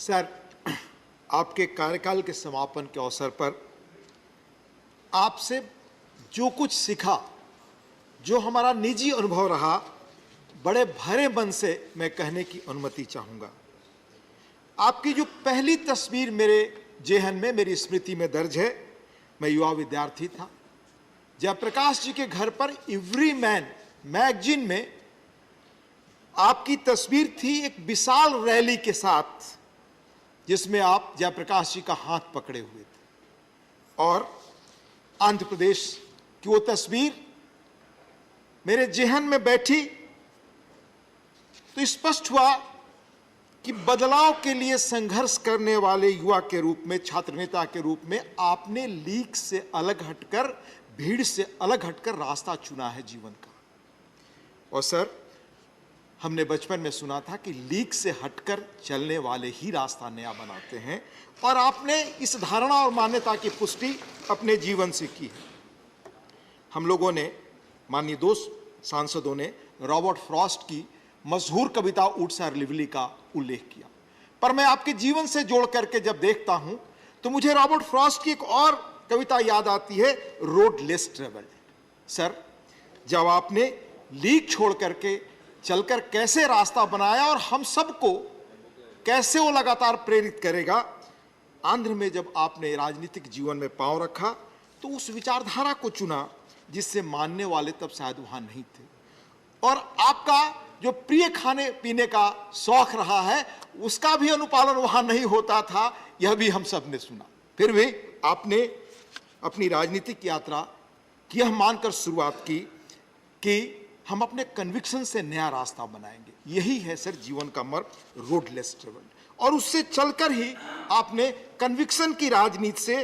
Sir, आपके कार्यकाल के समापन के अवसर पर आपसे जो कुछ सीखा, जो हमारा निजी अनुभव रहा, बड़े भरे मन से मैं कहने की अनुमति चाहूँगा। आपकी जो पहली तस्वीर मेरे जेहन में, मेरी स्मृति में दर्ज है, मैं युवा विद्यार्थी था। जयप्रकाश जी के घर पर एवरी मैन मैगजीन में आपकी तस्वीर थी एक विशाल रैली के साथ, जिसमें आप जयप्रकाश जी का हाथ पकड़े हुए थे। और आंध्र प्रदेश की वो तस्वीर मेरे जेहन में बैठी तो स्पष्ट हुआ कि बदलाव के लिए संघर्ष करने वाले युवा के रूप में, छात्र नेता के रूप में आपने लीग से अलग हटकर, भीड़ से अलग हटकर रास्ता चुना है जीवन का। और सर, हमने बचपन में सुना था कि लीग से हटकर चलने वाले ही रास्ता नया बनाते हैं, और आपने इस धारणा और मान्यता की पुष्टि अपने जीवन से की है। हम लोगों ने, माननीय दोस्त सांसदों ने रॉबर्ट फ्रॉस्ट की मशहूर कविता ऊट्स आर लिवली का उल्लेख किया, पर मैं आपके जीवन से जोड़ करके जब देखता हूं तो मुझे रॉबर्ट फ्रॉस्ट की एक और कविता याद आती है, रोड लेस ट्रेवल्ड। सर, जब आपने लीग छोड़ करके चलकर कैसे रास्ता बनाया और हम सबको कैसे वो लगातार प्रेरित करेगा, आंध्र में जब आपने राजनीतिक जीवन में पांव रखा तो उस विचारधारा को चुना जिससे मानने वाले तब शायद वहां नहीं थे। और आपका जो प्रिय खाने पीने का शौक रहा है, उसका भी अनुपालन वहां नहीं होता था, यह भी हम सब ने सुना। फिर भी आपने अपनी राजनीतिक यात्रा की यह मानकर शुरुआत की कि हम अपने कन्विक्शन से नया रास्ता बनाएंगे। यही है सर जीवन का मर्म, रोड लेस ट्रेवल्ड। और उससे चलकर ही आपने कन्विक्शन की राजनीति से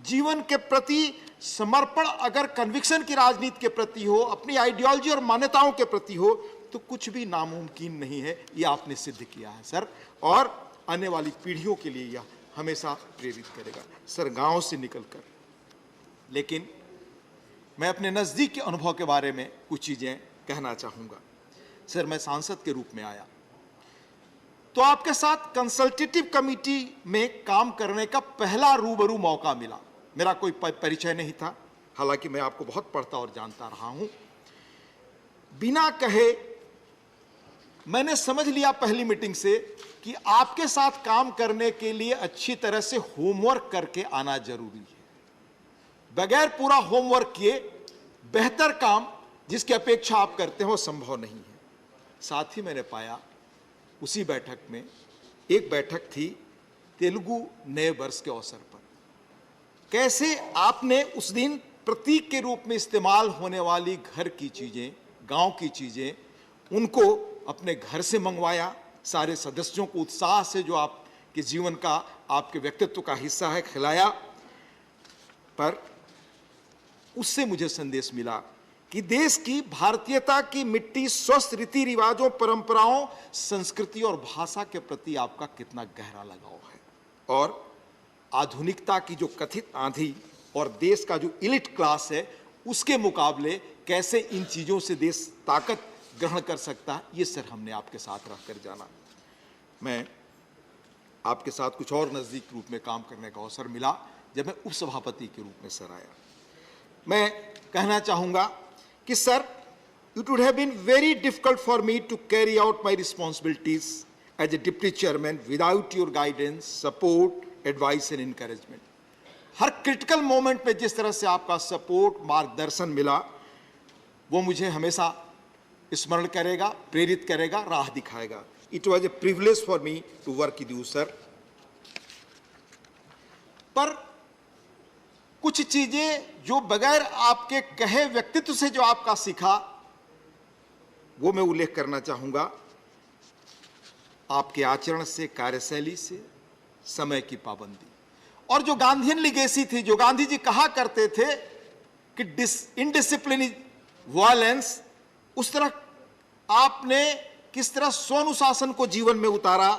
जीवन के प्रति समर्पण, अगर कन्विक्शन की राजनीति के प्रति हो, अपनी आइडियोलॉजी और मान्यताओं के प्रति हो, तो कुछ भी नामुमकिन नहीं है। ये आपने सिद्ध किया है सर, और आने वाली पीढ़ियों के लिए यह हमेशा प्रेरित करेगा। सर, गांव से निकलकर, लेकिन मैं अपने नजदीक के अनुभव के बारे में कुछ चीजें कहना चाहूंगा। सर, मैं सांसद के रूप में आया तो आपके साथ कंसल्टेटिव कमेटी में काम करने का पहला रूबरू मौका मिला। मेरा कोई परिचय नहीं था, हालांकि मैं आपको बहुत पढ़ता और जानता रहा हूं। बिना कहे मैंने समझ लिया पहली मीटिंग से कि आपके साथ काम करने के लिए अच्छी तरह से होमवर्क करके आना जरूरी है। बगैर पूरा होमवर्क किए बेहतर काम जिसकी अपेक्षा आप करते हो संभव नहीं है। साथ ही मैंने पाया उसी बैठक में, एक बैठक थी तेलुगु नए वर्ष के अवसर पर, कैसे आपने उस दिन प्रतीक के रूप में इस्तेमाल होने वाली घर की चीजें, गांव की चीजें, उनको अपने घर से मंगवाया। सारे सदस्यों को उत्साह से, जो आपके जीवन का, आपके व्यक्तित्व का हिस्सा है, खिलाया। पर उससे मुझे संदेश मिला कि देश की भारतीयता की मिट्टी, स्वस्थ रीति रिवाजों, परंपराओं, संस्कृति और भाषा के प्रति आपका कितना गहरा लगाव है, और आधुनिकता की जो कथित आंधी और देश का जो इलिट क्लास है, उसके मुकाबले कैसे इन चीजों से देश ताकत ग्रहण कर सकता है, ये सर हमने आपके साथ रहकर जाना। मैं आपके साथ कुछ और नजदीक रूप में काम करने का अवसर मिला जब मैं उपसभापति के रूप में सर आया। मैं कहना चाहूंगा कि sir, it would have been very difficult for me to carry out my responsibilities as a deputy chairman without your guidance, support, advice and encouragement. Her critical moment में जिस तरह से आपका सपोर्ट, मार्गदर्शन मिला, वो मुझे हमेशा स्मरण करेगा, प्रेरित करेगा, राह दिखाएगा। It was a privilege for me to work with you, sir. पर कुछ चीजें जो बगैर आपके कहे व्यक्तित्व से जो आपका सीखा, वो मैं उल्लेख करना चाहूंगा। आपके आचरण से, कार्यशैली से, समय की पाबंदी, और जो गांधीयन लिगेसी थी, जो गांधी जी कहा करते थे कि इनडिसिप्लिन इज वायलेंस, उस तरह आपने किस तरह स्वानुशासन को जीवन में उतारा।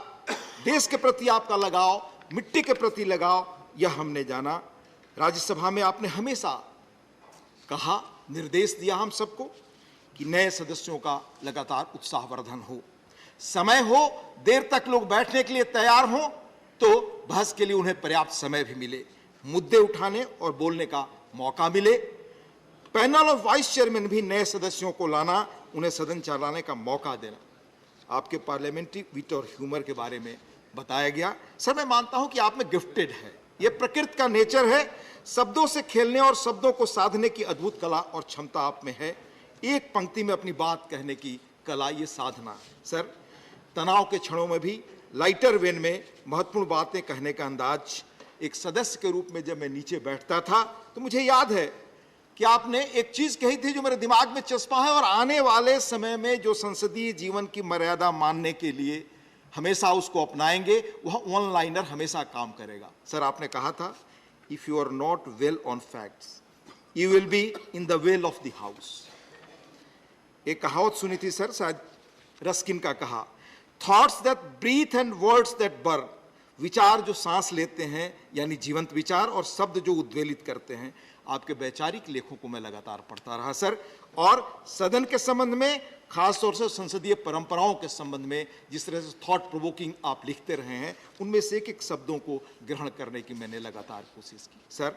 देश के प्रति आपका लगाव, मिट्टी के प्रति लगाव, यह हमने जाना। राज्यसभा में आपने हमेशा कहा, निर्देश दिया हम सबको कि नए सदस्यों का लगातार उत्साहवर्धन हो, समय हो, देर तक लोग बैठने के लिए तैयार हों, तो बहस के लिए उन्हें पर्याप्त समय भी मिले, मुद्दे उठाने और बोलने का मौका मिले। पैनल और वाइस चेयरमैन भी नए सदस्यों को लाना, उन्हें सदन चलाने का मौका देना। आपके पार्लियामेंट्री विट और ह्यूमर के बारे में बताया गया। सर, मैं मानता हूं कि आप में गिफ्टेड है, यह प्रकृति का नेचर है। शब्दों से खेलने और शब्दों को साधने की अद्भुत कला और क्षमता आप में है। एक पंक्ति में अपनी बात कहने की कला, ये साधना। सर, तनाव के क्षणों में भी लाइटर वेन में महत्वपूर्ण बातें कहने का अंदाज। एक सदस्य के रूप में जब मैं नीचे बैठता था तो मुझे याद है कि आपने एक चीज कही थी जो मेरे दिमाग में चस्पा है और आने वाले समय में जो संसदीय जीवन की मर्यादा मानने के लिए हमेशा उसको अपनाएंगे, वह वन लाइनर हमेशा काम करेगा। सर, आपने कहा था, if you are not well on facts you will be in the well of the house. एक कहावत सुनी थी सर, शायद रस्किन का कहा, thoughts that breathe and words that burn. विचार जो सांस लेते हैं, यानी जीवंत विचार, और शब्द जो उद्वेलित करते हैं। आपके वैचारिक लेखों को मैं लगातार पढ़ता रहा सर, और सदन के संबंध में, खासतौर से संसदीय परंपराओं के संबंध में जिस तरह से थॉट प्रोवोकिंग आप लिखते रहे हैं, उनमें से एक एक शब्दों को ग्रहण करने की मैंने लगातार कोशिश की। सर,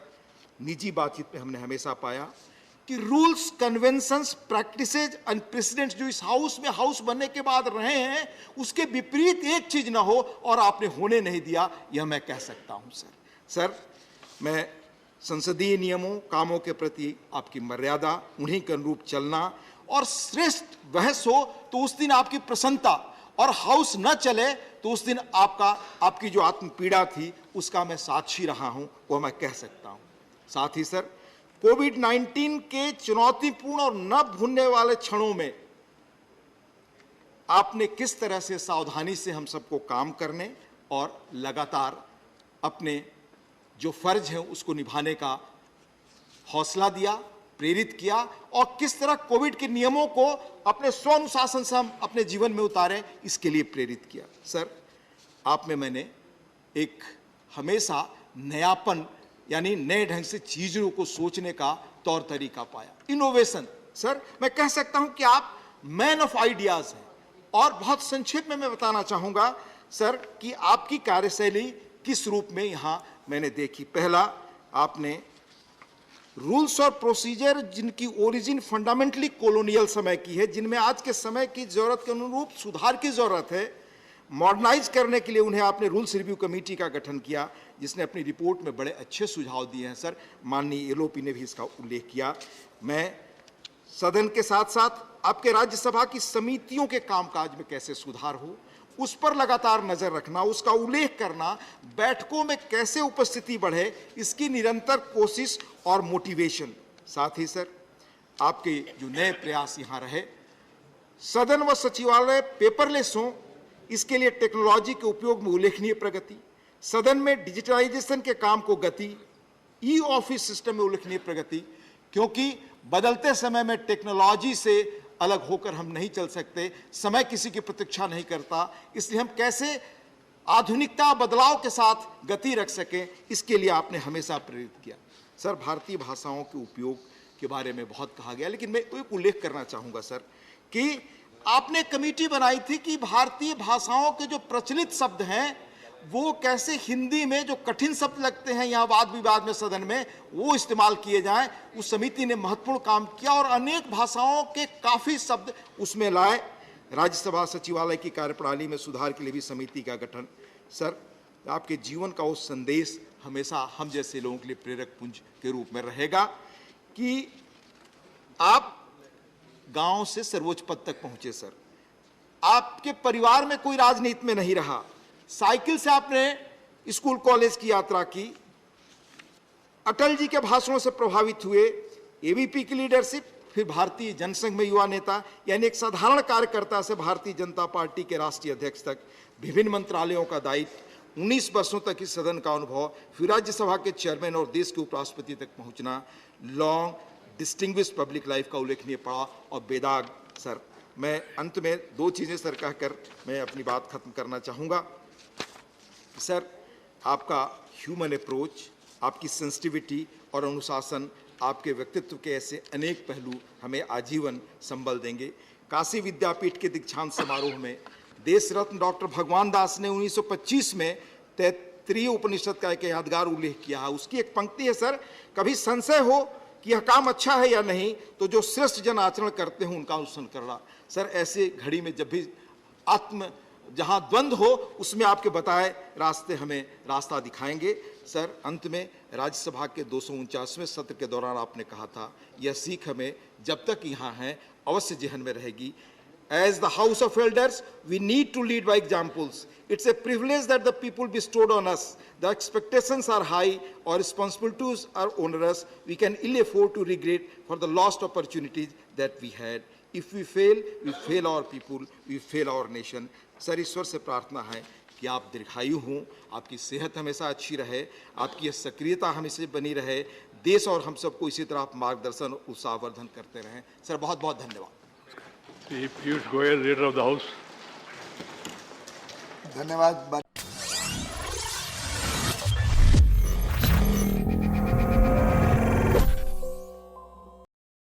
निजी बातचीत में हमने हमेशा पाया कि rules, conventions, practices and precedents जो इस हाउस में हाउस बनने के बाद रहे हैं, उसके विपरीत एक चीज ना हो, और आपने होने नहीं दिया, यह मैं कह सकता हूं सर। सर, मैं संसदीय नियमों, कामों के प्रति आपकी मर्यादा, उन्हीं के अनुरूप चलना, और श्रेष्ठ बहस हो तो उस दिन आपकी प्रसन्नता, और हाउस न चले तो उस दिन आपकी जो आत्म पीड़ा थी उसका मैं साक्षी रहा हूं, वह मैं कह सकता हूं। साथ ही सर, कोविड-19 के चुनौतीपूर्ण और न भूलने वाले क्षणों में आपने किस तरह से सावधानी से हम सबको काम करने और लगातार अपने जो फर्ज है उसको निभाने का हौसला दिया, प्रेरित किया, और किस तरह कोविड के नियमों को अपने स्वानुशासन से हम अपने जीवन में उतारें, इसके लिए प्रेरित किया। सर, आप में मैंने एक हमेशा नयापन, यानी नए ढंग से चीजों को सोचने का तौर तरीका पाया, इनोवेशन। सर, मैं कह सकता हूं कि आप मैन ऑफ आइडियाज हैं। और बहुत संक्षेप में मैं बताना चाहूंगा सर कि आपकी कार्यशैली किस रूप में यहां मैंने देखी। पहला, आपने रूल्स और प्रोसीजर जिनकी ओरिजिन फंडामेंटली कॉलोनियल समय की है, जिनमें आज के समय की जरूरत के अनुरूप सुधार की जरूरत है, मॉडर्नाइज करने के लिए उन्हें आपने रूल्स रिव्यू कमेटी का गठन किया, जिसने अपनी रिपोर्ट में बड़े अच्छे सुझाव दिए हैं। सर, माननीय एलओपी ने भी इसका उल्लेख किया। मैं सदन के साथ साथ आपके राज्यसभा की समितियों के कामकाज में कैसे सुधार हो, उस पर लगातार नजर रखना, उसका उल्लेख करना, बैठकों में कैसे उपस्थिति बढ़े, इसकी निरंतर कोशिश और मोटिवेशन। साथ ही सर, आपके जो नए प्रयास यहाँ रहे, सदन व सचिवालय पेपरलेस हो, इसके लिए टेक्नोलॉजी के उपयोग में उल्लेखनीय प्रगति, सदन में डिजिटलाइजेशन के काम को गति, ई ऑफिस सिस्टम में उल्लेखनीय प्रगति, क्योंकि बदलते समय में टेक्नोलॉजी से अलग होकर हम नहीं चल सकते, समय किसी की प्रतीक्षा नहीं करता, इसलिए हम कैसे आधुनिकता बदलाव के साथ गति रख सकें, इसके लिए आपने हमेशा प्रेरित किया। सर, भारतीय भाषाओं के उपयोग के बारे में बहुत कहा गया, लेकिन मैं एक उल्लेख करना चाहूँगा सर कि आपने कमेटी बनाई थी कि भारतीय भाषाओं के जो प्रचलित शब्द हैं वो कैसे हिंदी में जो कठिन शब्द लगते हैं यहाँ वाद विवाद में सदन में, वो इस्तेमाल किए जाएं। उस समिति ने महत्वपूर्ण काम किया और अनेक भाषाओं के काफ़ी शब्द उसमें लाए। राज्यसभा सचिवालय की कार्यप्रणाली में सुधार के लिए भी समिति का गठन। सर, आपके जीवन का वो संदेश हमेशा हम जैसे लोगों के लिए प्रेरक पुंज के रूप में रहेगा कि आप गांव से सर्वोच्च पद तक पहुंचे। सर, आपके परिवार में कोई राजनीति में नहीं रहा, साइकिल से आपने स्कूल कॉलेज की यात्रा की, अटल जी के भाषणों से प्रभावित हुए, एबीपी की लीडरशिप, फिर भारतीय जनसंघ में युवा नेता, यानी एक साधारण कार्यकर्ता से भारतीय जनता पार्टी के राष्ट्रीय अध्यक्ष तक, विभिन्न मंत्रालयों का दायित्व, 19 वर्षों तक इस सदन का अनुभव, फिर राज्यसभा के चेयरमैन और देश के उपराष्ट्रपति तक पहुंचना, लॉन्ग डिस्टिंग्विश पब्लिक लाइफ का उल्लेखनीय पड़ा और बेदाग। सर, मैं अंत में 2 चीज़ें सर कहकर मैं अपनी बात खत्म करना चाहूँगा। सर, आपका ह्यूमन अप्रोच, आपकी सेंसिटिविटी और अनुशासन, आपके व्यक्तित्व के ऐसे अनेक पहलू हमें आजीवन संबल देंगे। काशी विद्यापीठ के दीक्षांत समारोह में देश रत्न डॉक्टर भगवान दास ने 1925 में तैत्तिरीय उपनिषद का एक यादगार उल्लेख किया है। उसकी एक पंक्ति है, सर, कभी संशय हो कि यह काम अच्छा है या नहीं तो जो श्रेष्ठ जन आचरण करते हैं उनका अनुसरण करना। सर, ऐसे घड़ी में जब भी आत्म जहां द्वंद्व हो उसमें आपके बताए रास्ते हमें रास्ता दिखाएंगे। सर, अंत में राज्यसभा के 249वें सत्र के दौरान आपने कहा था, यह सीख हमें जब तक यहाँ हैं अवश्य जेहन में रहेगी। As the House of Elders, we need to lead by examples. It's a privilege that the people bestowed on us. The expectations are high, our responsibilities are onerous. We can ill afford to regret for the lost opportunities that we had. If we fail our people, we fail our nation. Sir, ईश्वर से प्रार्थना है कि आप दीर्घायु हों, आपकी सेहत हमेशा अच्छी रहे, आपकी यह सक्रियता हमेशा बनी रहे, देश और हम सबको इसी तरह आप मार्गदर्शन और उत्साहवर्धन करते रहें। सर, बहुत बहुत धन्यवाद। Piyush Goyal, Leader of the House. धन्यवाद।